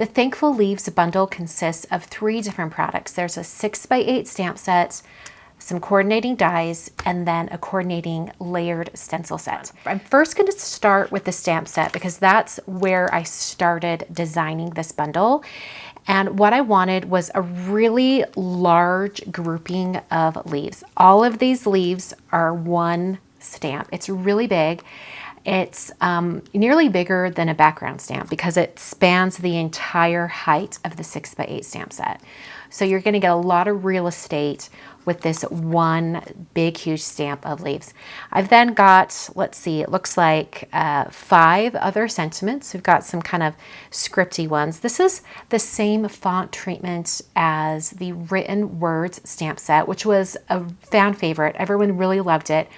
The Thankful Leaves bundle consists of 3 different products. There's a 6x8 stamp set, some coordinating dies, and then a coordinating layered stencil set. I'm first going to start with the stamp set because that's where I started designing this bundle. And what I wanted was a really large grouping of leaves. All of these leaves are one stamp. It's really big. It's nearly bigger than a background stamp because it spans the entire height of the 6x8 stamp set. So you're going to get a lot of real estate with this one big, huge stamp of leaves. I've then got, let's see, it looks like 5 other sentiments. We've got some kind of scripty ones. This is the same font treatment as the Written Words stamp set, which was a fan favorite. Everyone really loved it.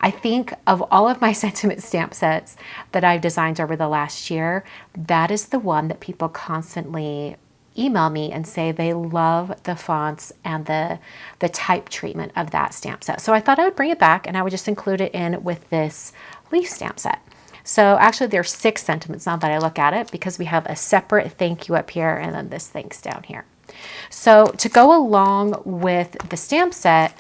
I think of all of my sentiment stamp sets that I've designed over the last year, that is the one that people constantly email me and say they love the fonts and the type treatment of that stamp set. So I thought I would bring it back and I would just include it in with this leaf stamp set. So actually there's 6 sentiments now that I look at it because we have a separate thank you up here and then this thanks down here. So to go along with the stamp set,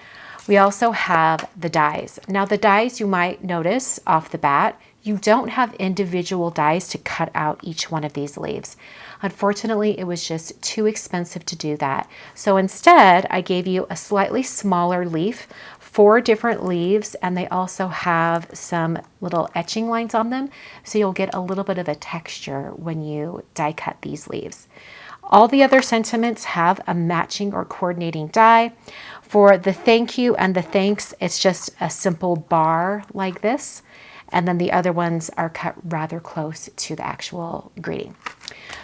we also have the dies. Now the dies, you might notice off the bat, you don't have individual dies to cut out each one of these leaves. Unfortunately, it was just too expensive to do that. So instead, I gave you a slightly smaller leaf, 4 different leaves, and they also have some little etching lines on them. So you'll get a little bit of a texture when you die cut these leaves. All the other sentiments have a matching or coordinating die. For the thank you and the thanks, it's just a simple bar like this. And then the other ones are cut rather close to the actual greeting.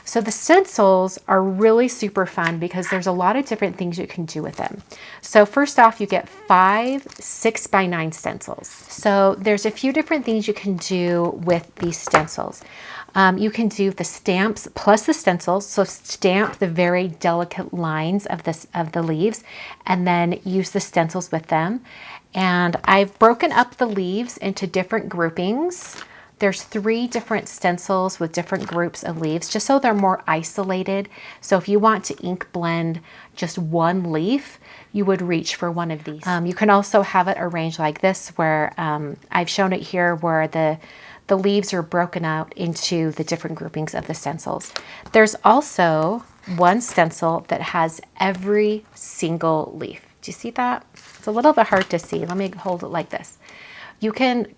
So the stencils are really super fun because there's a lot of different things you can do with them. So first off, you get 5 6x9 stencils. So there's a few different things you can do with these stencils. You can do the stamps plus the stencils. So stamp the very delicate lines of the leaves and then use the stencils with them. And I've broken up the leaves into different groupings. There's 3 different stencils with different groups of leaves, just so they're more isolated. So if you want to ink blend just one leaf, you would reach for one of these. You can also have it arranged like this, where I've shown it here where the leaves are broken out into the different groupings of the stencils. There's also one stencil that has every single leaf. Do you see that? It's a little bit hard to see. Let me hold it like this. You can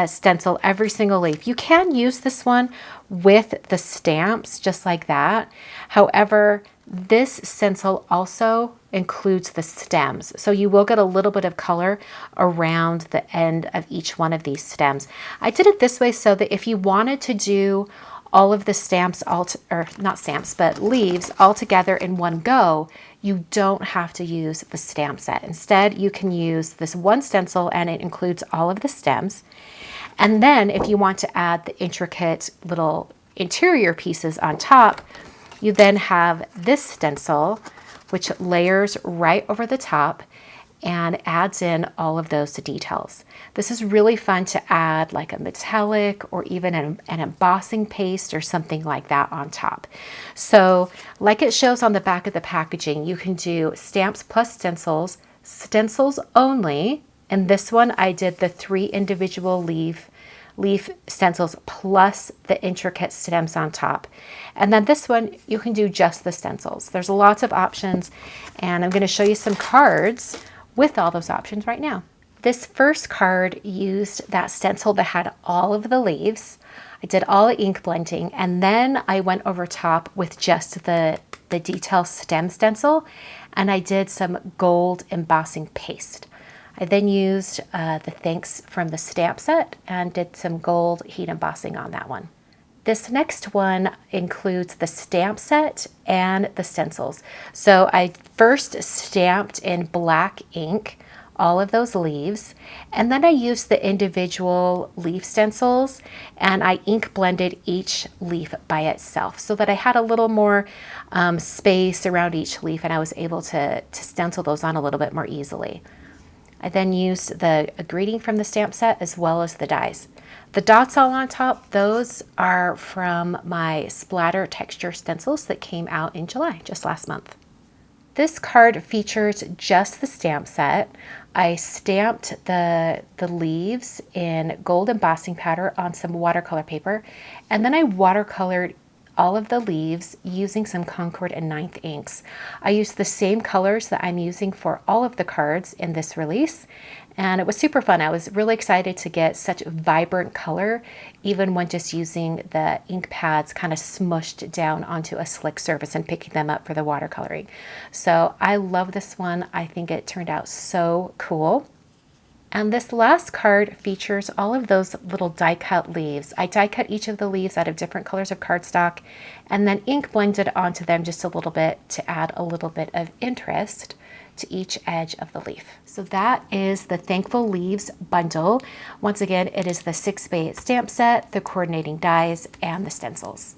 stencil every single leaf. You can use this one with the stamps just like that. However, this stencil also includes the stems. So you will get a little bit of color around the end of each one of these stems. I did it this way so that if you wanted to do all of the stamps, or not stamps, but leaves all together in one go, you don't have to use the stamp set. Instead, you can use this one stencil and it includes all of the stems. And then if you want to add the intricate little interior pieces on top, you then have this stencil, which layers right over the top and adds in all of those details. This is really fun to add like a metallic or even an embossing paste or something like that on top. So like it shows on the back of the packaging, you can do stamps plus stencils, stencils only. And this one I did the 3 individual leaf stencils plus the intricate stems on top. And then this one, you can do just the stencils. There's lots of options, and I'm going to show you some cards with all those options right now. This first card used that stencil that had all of the leaves. I did all the ink blending, and then I went over top with just the detail stem stencil, and I did some gold embossing paste. I then used the thanks from the stamp set and did some gold heat embossing on that one. This next one includes the stamp set and the stencils. So I first stamped in black ink all of those leaves, and then I used the individual leaf stencils and I ink blended each leaf by itself so that I had a little more space around each leaf, and I was able to stencil those on a little bit more easily. I then used the greeting from the stamp set as well as the dies. The dots all on top, those are from my splatter texture stencils that came out in July, just last month. This card features just the stamp set. I stamped the leaves in gold embossing powder on some watercolor paper, and then I watercolored all of the leaves using some Concord and 9th inks. I used the same colors that I'm using for all of the cards in this release, and it was super fun. I was really excited to get such vibrant color, even when just using the ink pads kind of smushed down onto a slick surface and picking them up for the watercoloring. So I love this one. I think it turned out so cool. And this last card features all of those little die cut leaves. I die cut each of the leaves out of different colors of cardstock and then ink blended onto them just a little bit to add a little bit of interest to each edge of the leaf. So that is the Thankful Leaves bundle. Once again, it is the 6x8 stamp set, the coordinating dies, and the stencils.